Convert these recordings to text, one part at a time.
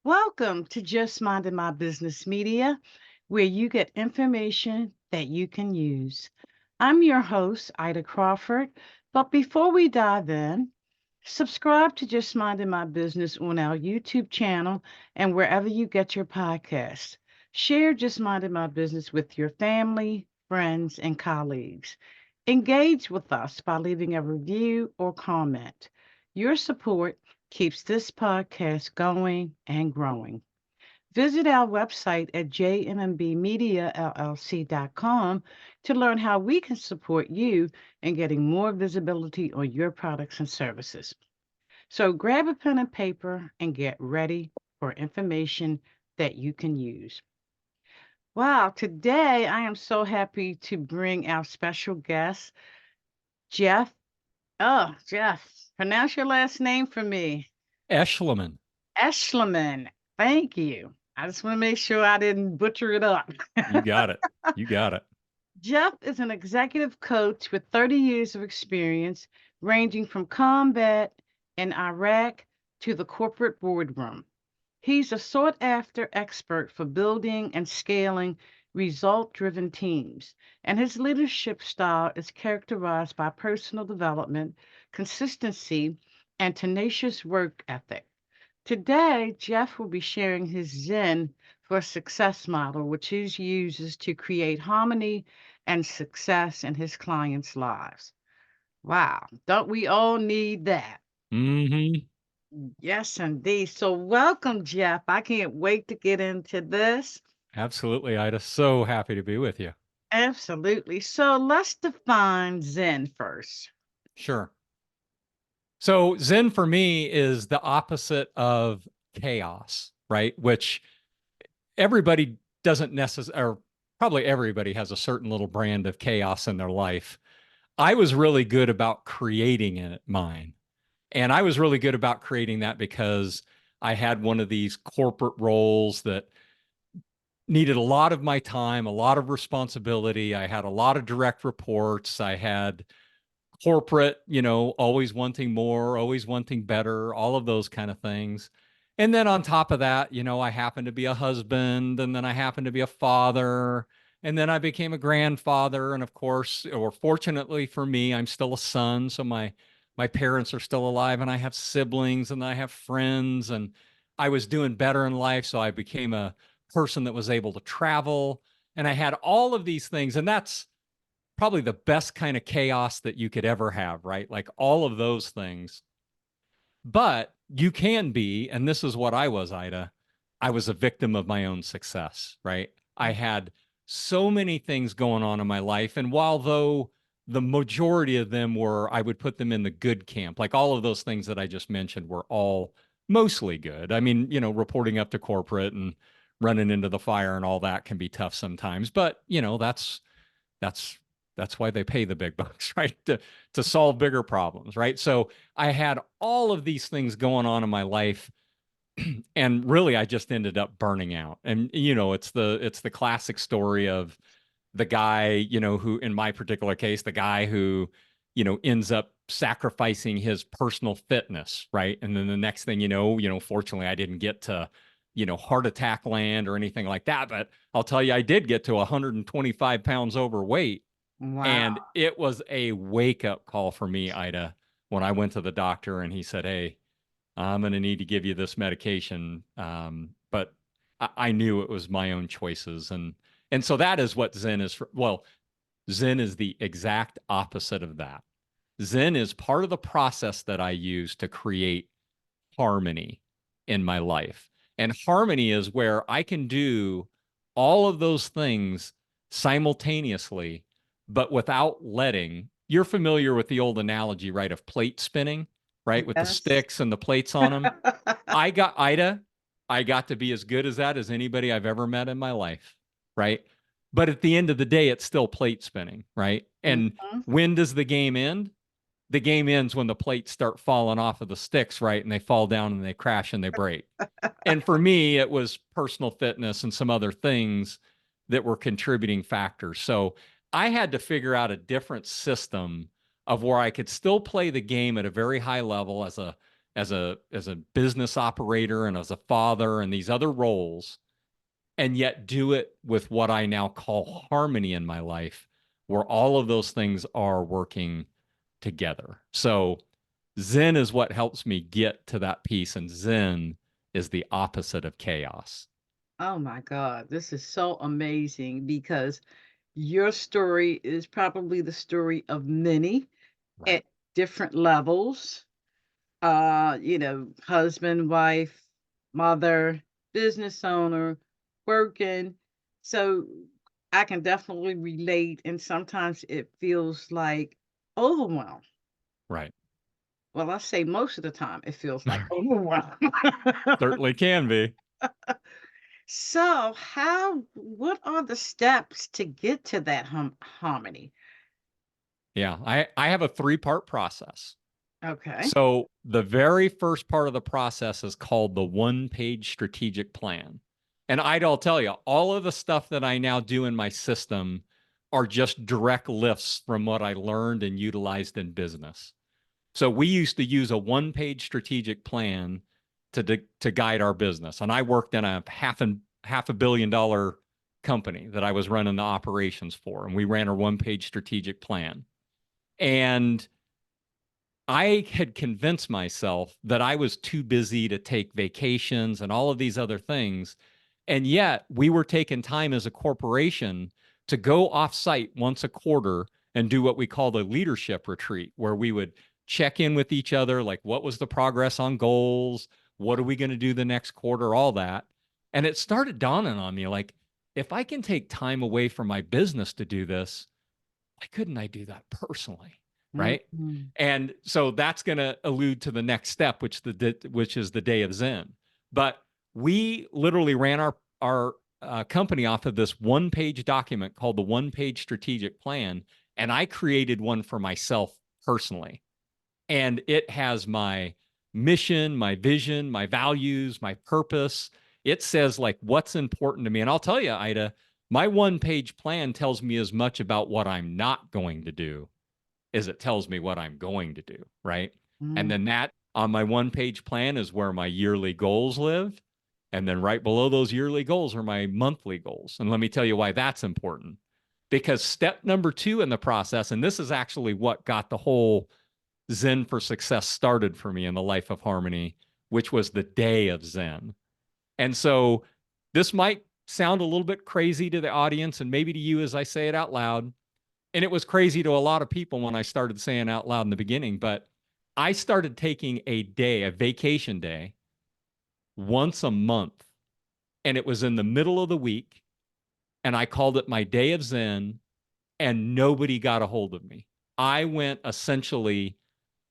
Welcome to Just Minding My Business Media, where you get information that you can use. I'm your host, Ida Crawford. But before we dive in, subscribe to Just Minding My Business on our YouTube channel and wherever you get your podcasts. Share Just Minding My Business with your family, friends, and colleagues. Engage with us by leaving a review or comment. Your support keeps this podcast going and growing. Visit our website at jmmbmediallc.com to learn how we can support you in getting more visibility on your products and services. So grab a pen and paper and get ready for information that you can use. Wow, today I am so happy to bring our special guest, Jeff. Oh, Jeff, pronounce your last name for me. Eschliman. Eschliman. Thank you. I just want to make sure I didn't butcher it up. You got it. You got it. Jeff is an executive coach with 30 years of experience, ranging from combat in Iraq to the corporate boardroom. He's a sought after expert for building and scaling result driven teams, and his leadership style is characterized by personal development, consistency, and tenacious work ethic. Today, Jeff will be sharing his ZEN for Success model, which he uses to create harmony and success in his clients' lives. Wow, don't we all need that? Mm-hmm. Yes, indeed. So, welcome, Jeff. I can't wait to get into this. Absolutely, Ida. So happy to be with you. Absolutely. So, let's define Zen first. Sure. So Zen for me is the opposite of chaos, right? Which everybody doesn't necessarily, or probably everybody has a certain little brand of chaos in their life. I was really good about creating it mine. And I was really good about creating that because I had one of these corporate roles that needed a lot of my time, a lot of responsibility. I had a lot of direct reports. I had corporate, always wanting more, always wanting better, all of those kind of things. And then on top of that, I happened to be a husband, and then I happened to be a father, and then I became a grandfather. And of course, or fortunately for me, I'm still a son. So my parents are still alive, and I have siblings, and I have friends, and I was doing better in life. So I became a person that was able to travel. And I had all of these things. And that's probably the best kind of chaos that you could ever have, right? Like all of those things. But you can be, and this is what I was, Ida. I was a victim of my own success, right? I had so many things going on in my life. And while though the majority of them were, I would put them in the good camp, like all of those things that I just mentioned were all mostly good. I mean, reporting up to corporate and running into the fire and all that can be tough sometimes, but that's that's why they pay the big bucks, right? To solve bigger problems, right? So I had all of these things going on in my life, and really I just ended up burning out. And it's the classic story of the guy, who in my particular case, the guy who, ends up sacrificing his personal fitness, right? And then the next thing fortunately I didn't get to heart attack land or anything like that. But I'll tell you, I did get to 125 pounds overweight. And Wow. it was a wake up call for me, Ida, when I went to the doctor and he said, "Hey, I'm going to need to give you this medication." But I knew it was my own choices. And so that is what Zen is for. Well, Zen is the exact opposite of that. Zen is part of the process that I use to create harmony in my life. And harmony is where I can do all of those things simultaneously, but without letting. You're familiar with the old analogy, right, of plate spinning, right, with the Yes. sticks and the plates on them. I got Ida, I got to be as good as that as anybody I've ever met in my life, right? But at the end of the day, it's still plate spinning, right? And Mhm. when does the game end? The game ends when the plates start falling off of the sticks, right? And they fall down and they crash and they break. And for me, it was personal fitness and some other things that were contributing factors. So I had to figure out a different system of where I could still play the game at a very high level as a business operator and as a father and these other roles, and yet do it with what I now call harmony in my life, where all of those things are working together. So Zen is what helps me get to that peace, and Zen is the opposite of chaos. Oh my God, this is so amazing because your story is probably the story of many Right. at different levels. Husband, wife, mother, business owner, working. So I can definitely relate, and sometimes it feels like overwhelm. Right. Well, I say most of the time it feels like overwhelm. Certainly can be. So, what are the steps to get to that harmony? Yeah. I have a 3-part process. Okay. So the very first part of the process is called the 1-page strategic plan. And I'll tell you, all of the stuff that I now do in my system are just direct lifts from what I learned and utilized in business. So we used to use a 1-page strategic plan to guide our business. And I worked in a half a billion-dollar company that I was running the operations for, and we ran a 1-page strategic plan. And I had convinced myself that I was too busy to take vacations and all of these other things. And yet we were taking time as a corporation to go offsite once a quarter and do what we called a leadership retreat, where we would check in with each other, like what was the progress on goals? What are we going to do the next quarter? All that. And it started dawning on me like, if I can take time away from my business to do this, why couldn't I do that personally? Right. Mhm. And so that's going to allude to the next step, which is the day of Zen. But we literally ran our company off of this 1-page document called the 1-page strategic plan, and I created one for myself personally. And it has my mission, my vision, my values, my purpose. It says like what's important to me. And I'll tell you, Ida, my 1-page plan tells me as much about what I'm not going to do as it tells me what I'm going to do. Right. And Mm. then that on my 1-page plan is where my yearly goals live. And then right below those yearly goals are my monthly goals. And let me tell you why that's important. Because step number 2 in the process, and this is actually what got the whole Zen for success started for me in the life of harmony, which was the day of Zen. And so this might sound a little bit crazy to the audience and maybe to you as I say it out loud. And it was crazy to a lot of people when I started saying out loud in the beginning, but I started taking a day, a vacation day, once a month. And it was in the middle of the week. And I called it my day of Zen, and nobody got a hold of me. I went essentially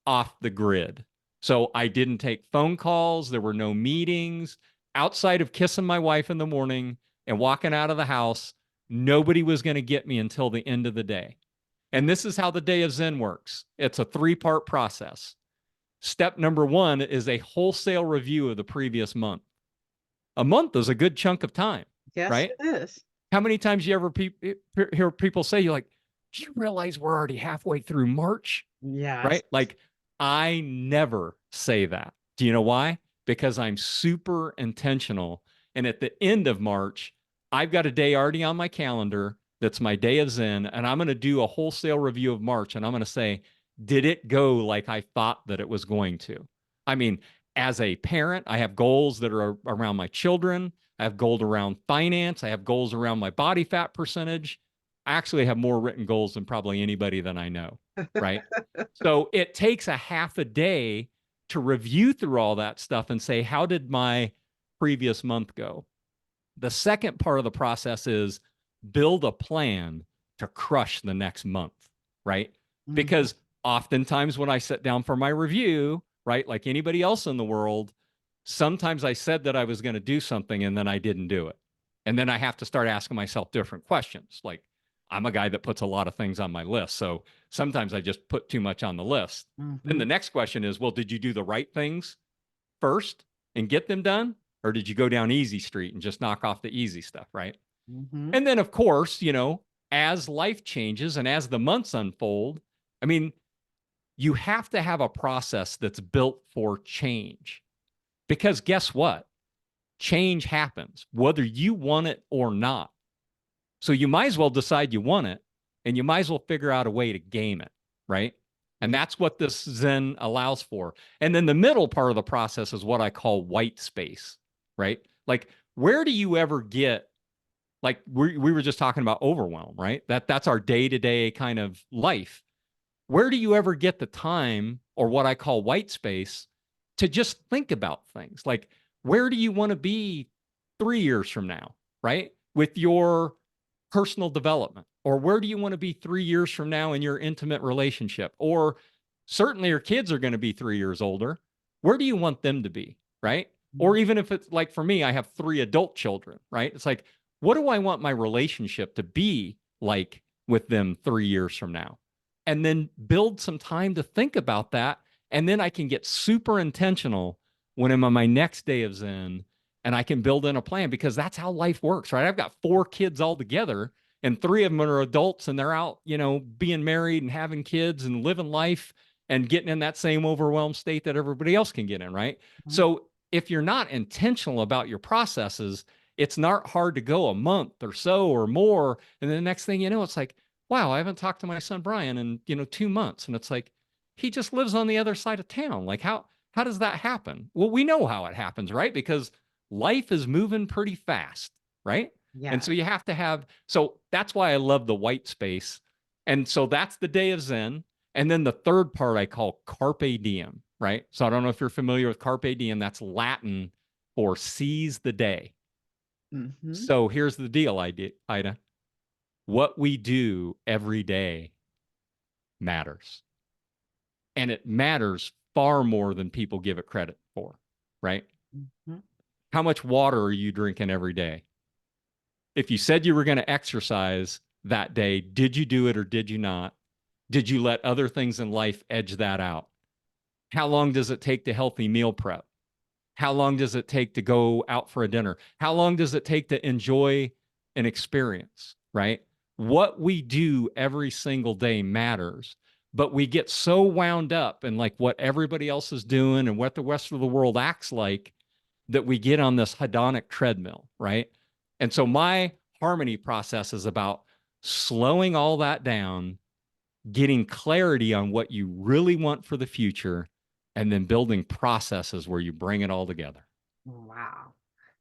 off the grid. So I didn't take phone calls. There were no meetings. Outside of kissing my wife in the morning and walking out of the house, nobody was going to get me until the end of the day. And this is how the day of Zen works. It's a 3-part process. Step number 1 is a wholesale review of the previous month. A month is a good chunk of time, Yes, right? it is. How many times you ever hear people say, you're like, do you realize we're already halfway through March? Yes. Right? Like, I never say that. Do you know why? Because I'm super intentional. And at the end of March, I've got a day already on my calendar that's my day of Zen. And I'm going to do a wholesale review of March. And I'm going to say, did it go like I thought that it was going to? I mean, as a parent, I have goals that are around my children. I have goals around finance. I have goals around my body fat percentage. I actually have more written goals than probably anybody that I know. Right. So it takes a half a day to review through all that stuff and say, how did my previous month go? The second part of the process is build a plan to crush the next month, right? Mhm. Because oftentimes when I sit down for my review, right, like anybody else in the world, sometimes I said that I was going to do something and then I didn't do it. And then I have to start asking myself different questions. Like, I'm a guy that puts a lot of things on my list. So sometimes I just put too much on the list. Then the Mhm. next question is, well, did you do the right things first and get them done? Or did you go down easy street and just knock off the easy stuff? Right. Mhm. And then, of course, as life changes and as the months unfold, I mean, you have to have a process that's built for change. Because guess what? Change happens, whether you want it or not. So you might as well decide you want it, and you might as well figure out a way to game it, right? And Yeah. that's what this Zen allows for. And then the middle part of the process is what I call white space, right? Like, where do you ever get, like we were just talking about overwhelm, right? That's our day-to-day kind of life. Where do you ever get the time, or what I call white space, to just think about things? Like, where do you want to be 3 years from now, right? With your personal development, or where do you want to be 3 years from now in your intimate relationship? Or certainly your kids are going to be 3 years older. Where do you want them to be, right? Or even if it's like, for me, I have 3 adult children, right? It's like, what do I want my relationship to be like with them 3 years from now? And then build some time to think about that. And then I can get super intentional when I'm on my next day of Zen, and I can build in a plan, because that's how life works, right? I've got 4 kids all together, and 3 of them are adults, and they're out, being married and having kids and living life and getting in that same overwhelmed state that everybody else can get in, right? Mhm. So if you're not intentional about your processes, it's not hard to go a month or so or more. And then the next thing you know, it's like, wow, I haven't talked to my son Brian in, 2 months. And it's like, he just lives on the other side of town. Like, how does that happen? Well, we know how it happens, right? Because life is moving pretty fast, right? And Yeah. so you have to have, so that's why I love the white space. And so that's the day of Zen. And then the third part I call carpe diem, right? So I don't know if you're familiar with carpe diem. That's Latin for seize the day. Hmm. So here's the deal, Ida. What we do every day matters. And it matters far more than people give it credit for, right? Hmm. How much water are you drinking every day? If you said you were going to exercise that day, did you do it or did you not? Did you let other things in life edge that out? How long does it take to healthy meal prep? How long does it take to go out for a dinner? How long does it take to enjoy an experience, right? What we do every single day matters, but we get so wound up in like what everybody else is doing and what the rest of the world acts like, that we get on this hedonic treadmill, right? And so my harmony process is about slowing all that down, getting clarity on what you really want for the future, and then building processes where you bring it all together. Wow.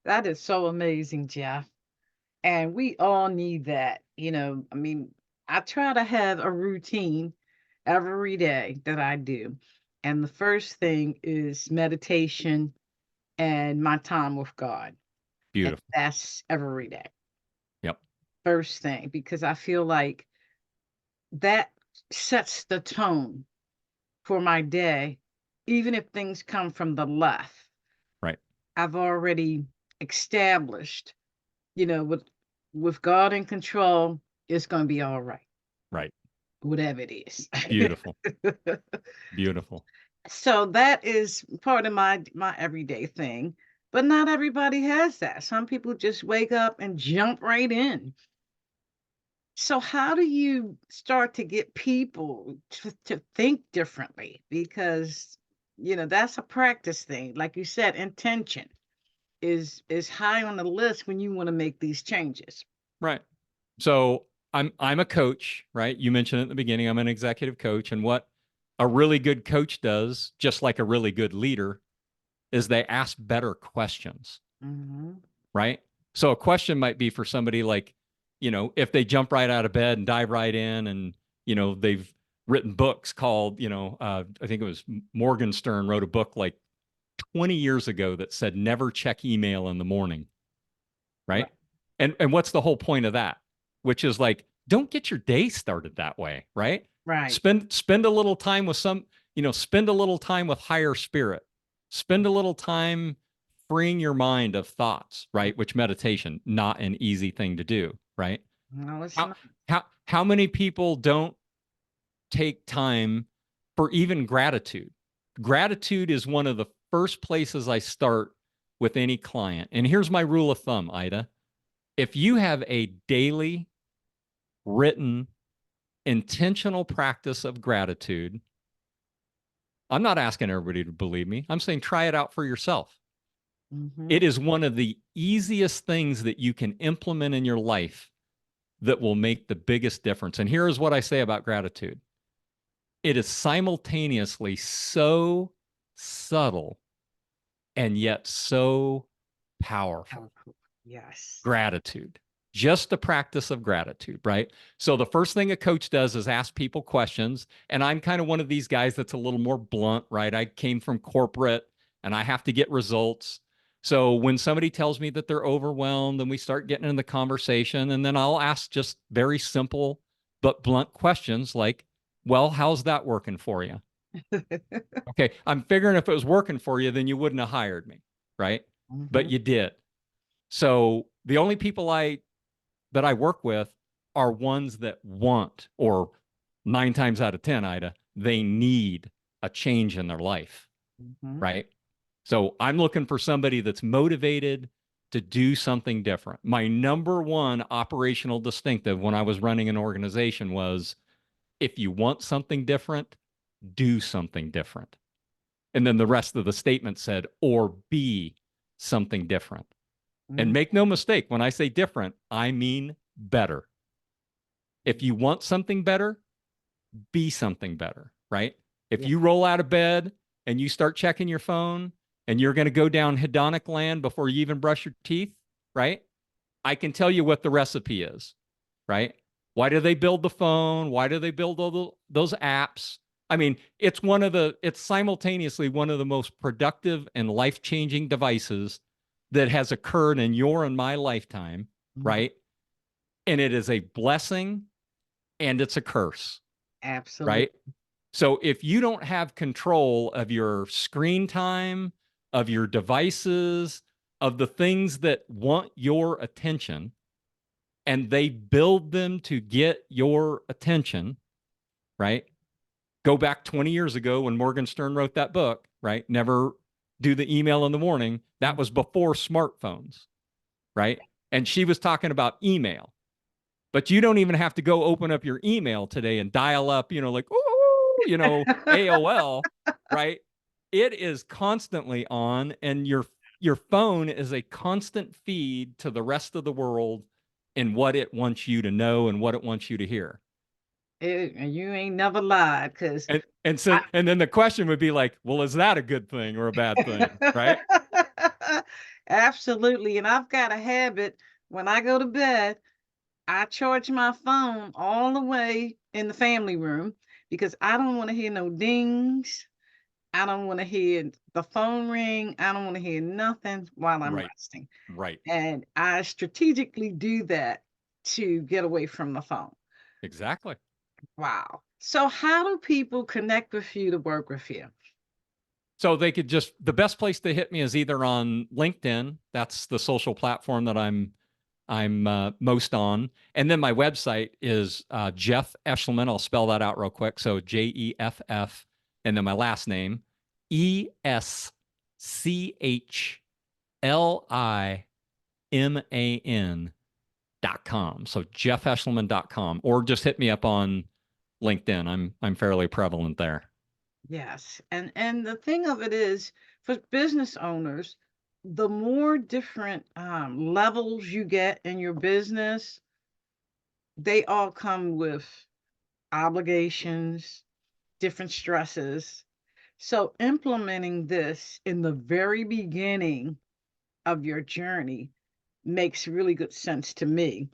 That is so amazing, Jeff. And we all need that. I mean, I try to have a routine every day that I do. And the first thing is meditation and my time with God. And Beautiful. that's every day. Yep. First thing, because I feel like that sets the tone for my day, even if things come from the left. Right. I've already established, with God in control, it's going to be all right, Right. whatever it is. Beautiful. Beautiful. So that is part of my everyday thing, but not everybody has that. Some people just wake up and jump right in. So how do you start to get people to think differently? Because that's a practice thing. Like you said, intention is high on the list when you want to make these changes. Right. So I'm a coach, right? You mentioned at the beginning, I'm an executive coach. And what a really good coach does, just like a really good leader, is they ask better questions, Hmm. right? So a question might be for somebody like, if they jump right out of bed and dive right in, and, they've written books called, I think it was Morgenstern wrote a book like 20 years ago that said, never check email in the morning, Right. right? And what's the whole point of that? Which is like, don't get your day started that way, right? Right. Spend a little time with spend a little time with higher spirit. Spend a little time freeing your mind of thoughts, right? Which meditation, not an easy thing to do, right? No, it's How not. how many people don't take time for even gratitude? Gratitude is one of the first places I start with any client. And here's my rule of thumb, Ida. If you have a daily written intentional practice of gratitude, I'm not asking everybody to believe me. I'm saying try it out for yourself. Mm-hmm. It is one of the easiest things that you can implement in your life that will make the biggest difference. And here is what I say about gratitude. It is simultaneously so subtle and yet so powerful. Yes. Gratitude, just the practice of gratitude, right? So the first thing a coach does is ask people questions. And I'm kind of one of these guys that's a little more blunt, right? I came from corporate and I have to get results. So when somebody tells me that they're overwhelmed, and we start getting in the conversation, and then I'll ask just very simple but blunt questions like, well, how's that working for you? Okay, I'm figuring if it was working for you, then you wouldn't have hired me, right? But Mm-hmm. you did. So the only people that I work with are ones that want, or 9 times out of 10, Ida, they need a change in their life, Mm-hmm. right? So I'm looking for somebody that's motivated to do something different. My number one operational distinctive when I was running an organization was, if you want something different, do something different. And then the rest of the statement said, or be something different. And Mm-hmm. make no mistake, when I say different, I mean better. If you want something better, be something better, right? If Yeah. you roll out of bed and you start checking your phone and you're going to go down hedonic land before you even brush your teeth, right? I can tell you what the recipe is, right? Why do they build the phone? Why do they build those apps? I mean, it's simultaneously one of the most productive and life-changing devices that has occurred in your and my lifetime, Mm-hmm. right? And it is a blessing and it's a curse, Absolutely. right? So if you don't have control of your screen time, of your devices, of the things that want your attention, and they build them to get your attention, right? Go back 20 years ago when Morgan Stern wrote that book, right? Never do the email in the morning. That was before smartphones, right? And she was talking about email. But you don't even have to go open up your email today and dial up, like, ooh, AOL, right? It is constantly on, and your phone is a constant feed to the rest of the world in what it wants you to know and what it wants you to hear. And you ain't never lied, because And then the question would be like, well, is that a good thing or a bad thing, right? absolutely. And I've got a habit when I go to bed, I charge my phone all the way in the family room because I don't want to hear no dings. I don't want to hear the phone ring. I don't want to hear nothing while I'm Right, resting. right, And I strategically do that to get away from the phone. exactly. Wow. So, how do people connect with you to work with you? So the best place to hit me is either on LinkedIn. That's the social platform that I'm most on. And then my website is Jeff Eschliman. I'll spell that out real quick. So Jeff, and then my last name, ESCHLIMAN.com. So JeffEschliman.com, or just hit me up on LinkedIn. I'm fairly prevalent there. Yes. And the thing of it is, for business owners, the more different levels you get in your business, they all come with obligations, different stresses. So, implementing this in the very beginning of your journey makes really good sense to me,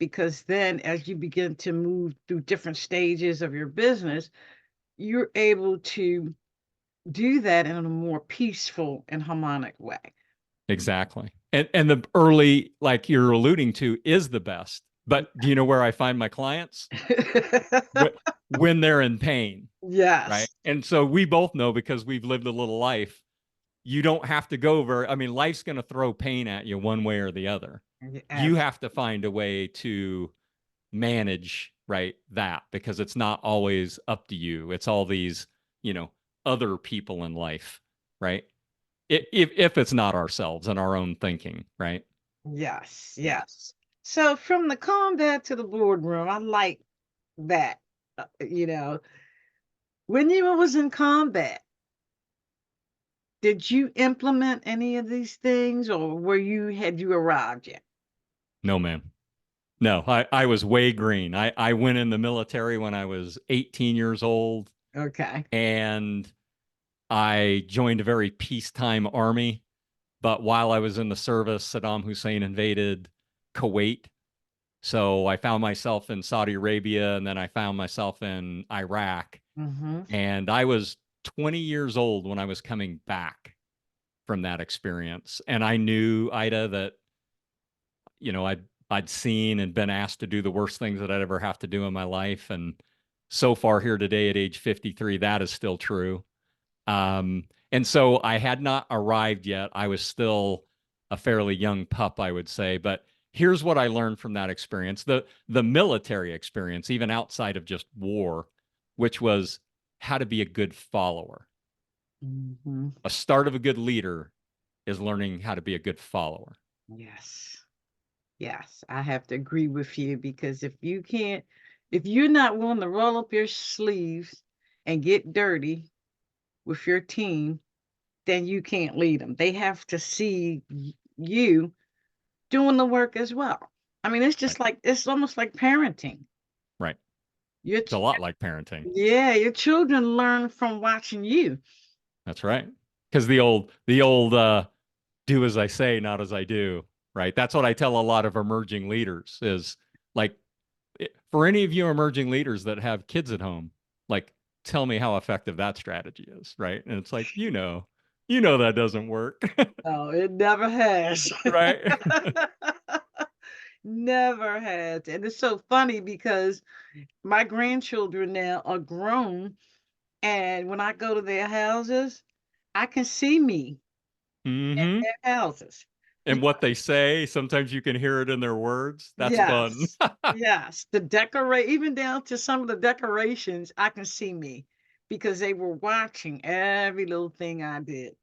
because then as you begin to move through different stages of your business, you're able to do that in a more peaceful and harmonic way. Exactly. And the early, like you're alluding to, is the best. But do you know where I find my clients? When they're in pain, right? Yes. And so we both know, because we've lived a little life, you don't have to go I mean, life's going to throw pain at you one way or the other. You Abs- have to find a way to manage, right, that, because it's not always up to you. It's all these, other people in life, right? If it's not ourselves and our own thinking, right? yes, Yeah. yes. So from the combat to the boardroom, I like that. When you was in combat, Did you implement any of these things, or had you arrived yet? No, ma'am. No, I was way green. I went in the military when I was 18 years old, Okay. and I joined a very peacetime army. But while I was in the service, Saddam Hussein invaded Kuwait. So I found myself in Saudi Arabia, and then I found myself in Iraq. Mm-hmm. And I was 20 years old when I was coming back from that experience. And I knew, Ida, that, I'd seen and been asked to do the worst things that I'd ever have to do in my life. And so far here today at age 53, that is still true. And so I had not arrived yet. I was still a fairly young pup, I would say. But here's what I learned from that experience, the military experience, even outside of just war, which was how to be a good follower. Mm-hmm. A start of a good leader is learning how to be a good follower. Yes. Yes, I have to agree with you, because if you're not willing to roll up your sleeves and get dirty with your team, then you can't lead them. They have to see you doing the work as well. I mean, Right. it's almost like parenting. Right. Your It's a lot like parenting. Yeah, your children learn from watching you. That's right. Because the old do as I say, not as I do, right? That's what I tell a lot of emerging leaders is like, for any of you emerging leaders that have kids at home, like, tell me how effective that strategy is, right? And it's like, that doesn't work, Oh, it never has. right? Never has. And it's so funny because my grandchildren now are grown, and when I go to their houses, I can see me in Hmm. their houses. And what they say, sometimes you can hear it in their words. That's fun. Yes. Yes. Even down to some of the decorations, I can see me because they were watching every little thing I did.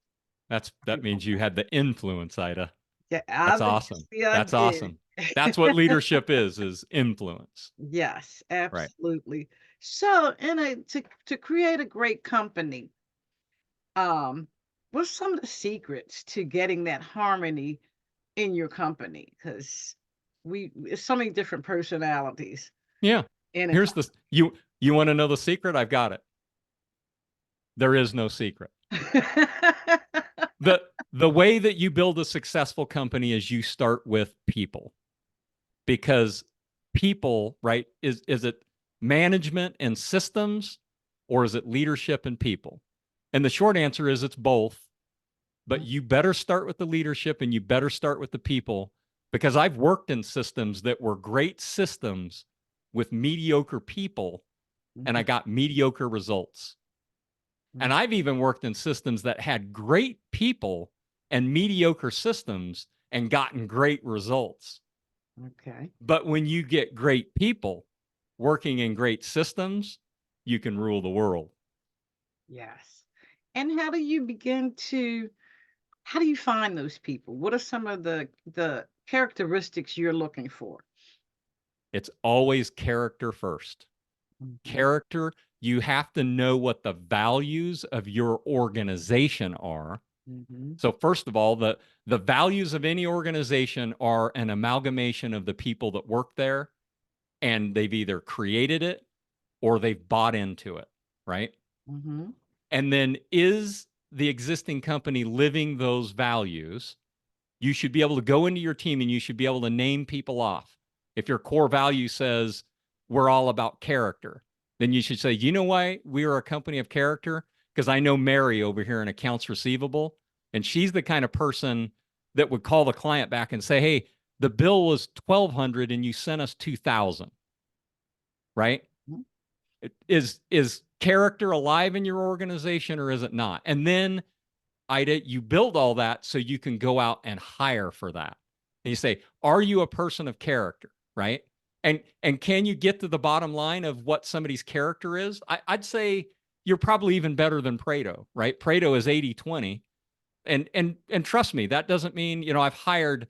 That means you had the influence, Ida. Yeah, That's awesome. obviously I That's did. awesome. That's what leadership is influence. Yes, Right. absolutely. So, to create a great company, um, what's some of the secrets to getting that harmony in your company? Because it's so many different personalities Yeah. in a Here's the you want to know the secret? I've got it. There is no secret. company. The way that you build a successful company is you start with people. Because people, right, is it management and systems, or is it leadership and people? And the short answer is it's both. But you better start with the leadership and you better start with the people, because I've worked in systems that were great systems with mediocre people, and I got mediocre results. And I've even worked in systems that had great people and mediocre systems and gotten great results. Okay. But when you get great people working in great systems, you can rule the world. Yes. And how do you find those people? What are some of the characteristics you're looking for? It's always character first. Mhm. Character, you have to know what the values of your organization are. Mhm. So first of all, the values of any organization are an amalgamation of the people that work there, and they've either created it or they've bought into it, right? Mhm. And then is the existing company living those values? You should be able to go into your team and you should be able to name people off. If your core value says we're all about character, then you should say, you know why we are a company of character? Because I know Mary over here in accounts receivable, and she's the kind of person that would call the client back and say, hey, the bill was 1,200 and you sent us 2,000, right? Mhm. Is character alive in your organization or is it not? And then, Ida, you build all that so you can go out and hire for that. And you say, are you a person of character, right? And can you get to the bottom line of what somebody's character is? I'd say you're probably even better than Pareto, right? Pareto is 80-20. And trust me, that doesn't mean, I've hired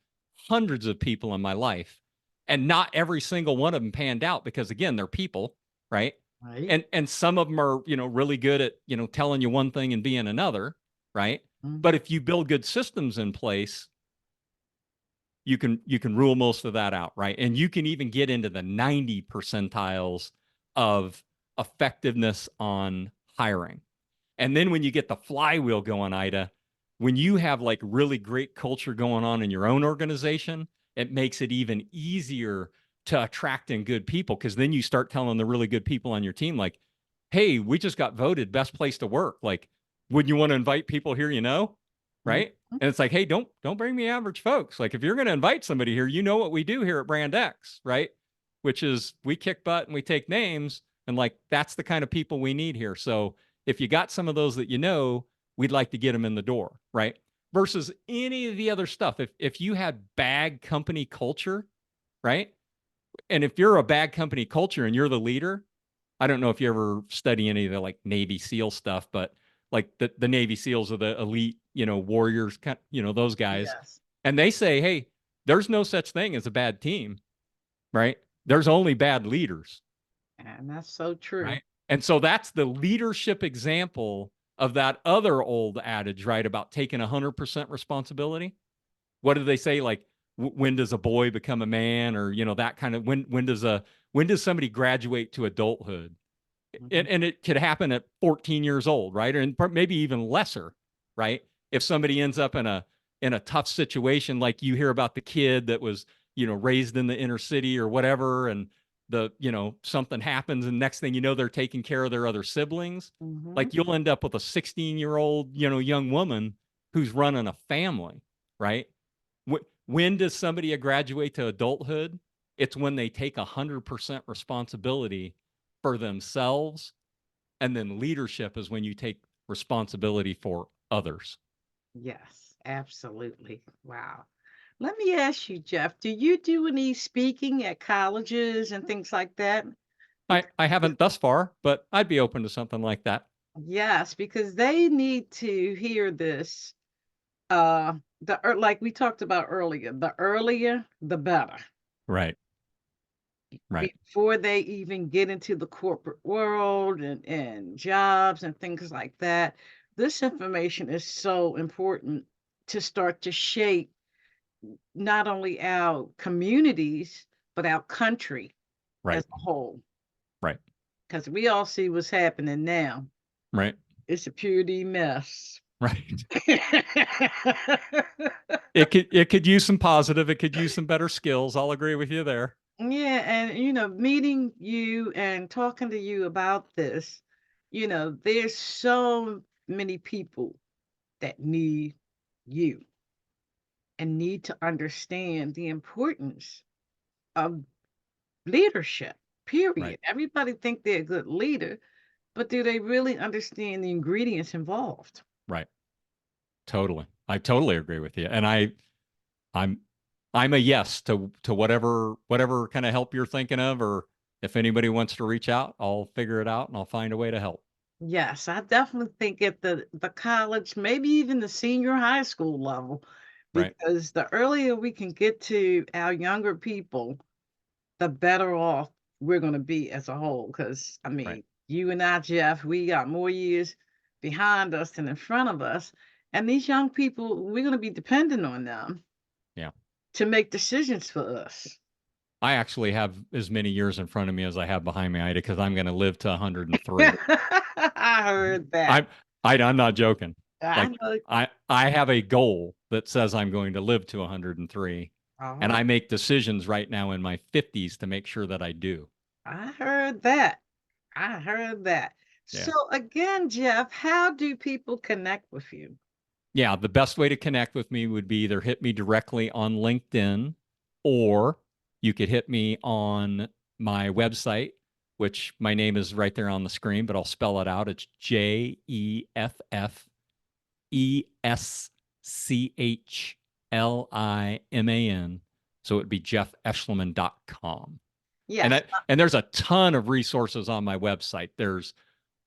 hundreds of people in my life, and not every single one of them panned out, because again, they're people, right? Right. And some of them are, really good at, telling you one thing and being another, right? But Mhm. if you build good systems in place, you can rule most of that out, right? And you can even get into the 90 percentiles of effectiveness on hiring. And then when you get the flywheel going, Ida, when you have like really great culture going on in your own organization, it makes it even easier to attract in good people, because then you start telling the really good people on your team, like, hey, we just got voted best place to work. Like, wouldn't you want to invite people here, Mhm. right? And it's like, hey, don't bring me average folks. Like, if you're going to invite somebody here, you know what we do here at Brand X, right? Which is we kick butt and we take names, and like that's the kind of people we need here. So if you got some of those that we'd like to get them in the door, right? Versus any of the other stuff. If you had bad company culture, right? And if you're a bad company culture and you're the leader, I don't know if you ever study any of the like Navy SEAL stuff, but like the Navy SEALs are the elite, warriors, those guys. Yes. And they say, hey, there's no such thing as a bad team, right? There's only bad leaders, And that's so true. right? And so that's the leadership example of that other old adage, right? About taking 100% responsibility. What do they say? Like, when does a boy become a man, or, that kind of, when does somebody graduate to adulthood? Mhm. And it could happen at 14 years old, right? And maybe even lesser, right? If somebody ends up in a tough situation, like you hear about the kid that was, raised in the inner city or whatever, and something happens, and next thing you know, they're taking care of their other siblings. Mhm. Like, you'll end up with a 16-year-old, young woman who's running a family, right? When does somebody graduate to adulthood? It's when they take 100% responsibility for themselves. And then leadership is when you take responsibility for others. Yes, absolutely. Wow. Let me ask you, Jeff, do you do any speaking at colleges and things like that? I Because, haven't thus far, but I'd be open to something like that. yes, because they need to hear this. Like we talked about earlier, the earlier, the better. Right. Right. Before they even get into the corporate world and jobs and things like that, this information is so important to start to shape not only our communities, but our country as Right. a whole. Right. Because we all see what's happening now. Right. It's a purity mess. Right. It could use some positive. It could use some better skills. I'll agree with you there. Yeah, and meeting you and talking to you about this, there's so many people that need you and need to understand the importance of leadership. Right. Period. Everybody think they're a good leader, but do they really understand the ingredients involved? Right. Totally. I totally agree with you. And I'm I'm a yes to whatever kind of help you're thinking of, or if anybody wants to reach out, I'll figure it out and I'll find a way to help. Yes, I definitely think at the college, maybe even the senior high school level, Right. because the earlier we can get to our younger people, the better off we're going to be as a whole. Because, I Right. mean, you and I, Jeff, we got more years behind us than in front of us. And these young people, we're going to be dependent on them Yeah. to make decisions for us. I actually have as many years in front of me as I have behind me, Ida, because I'm going to live to 103. I heard that. I'm I'm not joking. I Like, know. I have a goal that says I'm going to live to 103, and Oh, I make decisions right now in my 50s to make sure that I do. I heard that. I heard that. Yeah. So again, Jeff, how do people connect with you? Yeah, the best way to connect with me would be either hit me directly on LinkedIn, or you could hit me on my website, which my name is right there on the screen, but I'll spell it out. It's JEFFESCHLIMAN. So it would be jeffeschliman.com. And Yes. that, and there's a ton of resources on my website. There's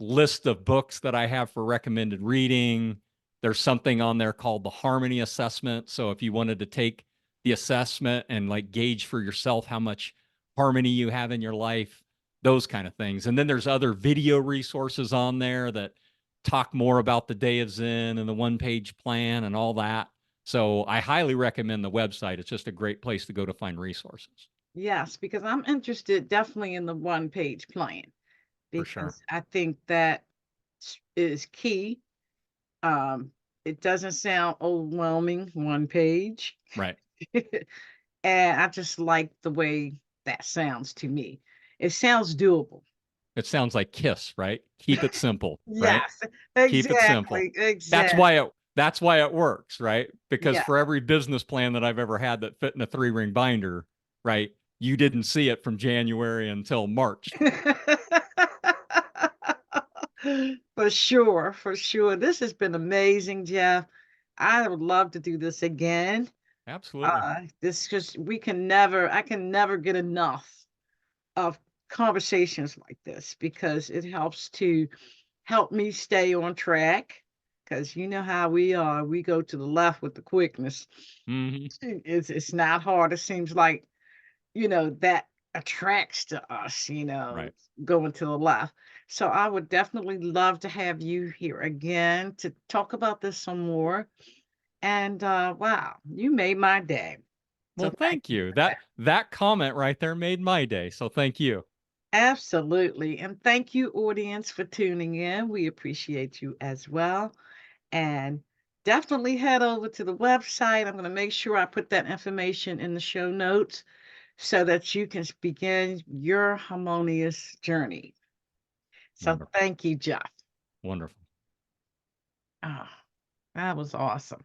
list of books that I have for recommended reading. There's something on there called the Harmony Assessment. So if you wanted to take the assessment and like gauge for yourself how much harmony you have in your life, those kind of things. And then there's other video resources on there that talk more about the day of Zen and the one-page plan and all that. So I highly recommend the website. It's just a great place to go to find resources. Yes, because I'm interested definitely in the one-page plan For sure. because I think that is key. Um, it doesn't sound overwhelming, one page. Right. And I just like the way that sounds to me. It sounds doable. It sounds like KISS, right? Keep it simple, right? Yes, Keep it simple. exactly, exactly. That's why it works, right? Because Yeah. for every business plan that I've ever had that fit in a 3-ring binder, right? You didn't see it from January until March. For sure, for sure. This has been amazing, Jeff. I would love to do this again. Absolutely. This just I can never get enough of conversations like this because it helps to help me stay on track. Because you know how we are, we go to the left with the quickness. Hmm. It's not hard. It seems like that attracts to us, Right. going to the left. So I would definitely love to have you here again to talk about this some more. And wow, you made my day. Well, So thank thank you you. for that. That comment right there made my day. So thank you. Absolutely. And thank you, audience, for tuning in. We appreciate you as well. And definitely head over to the website. I'm going to make sure I put that information in the show notes so that you can begin your harmonious journey. So Wonderful. thank you, Jeff. Wonderful. Oh, that was awesome.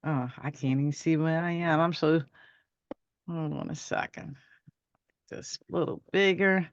Oh, I can't even see where I am. Hold on a second. Just a little bigger.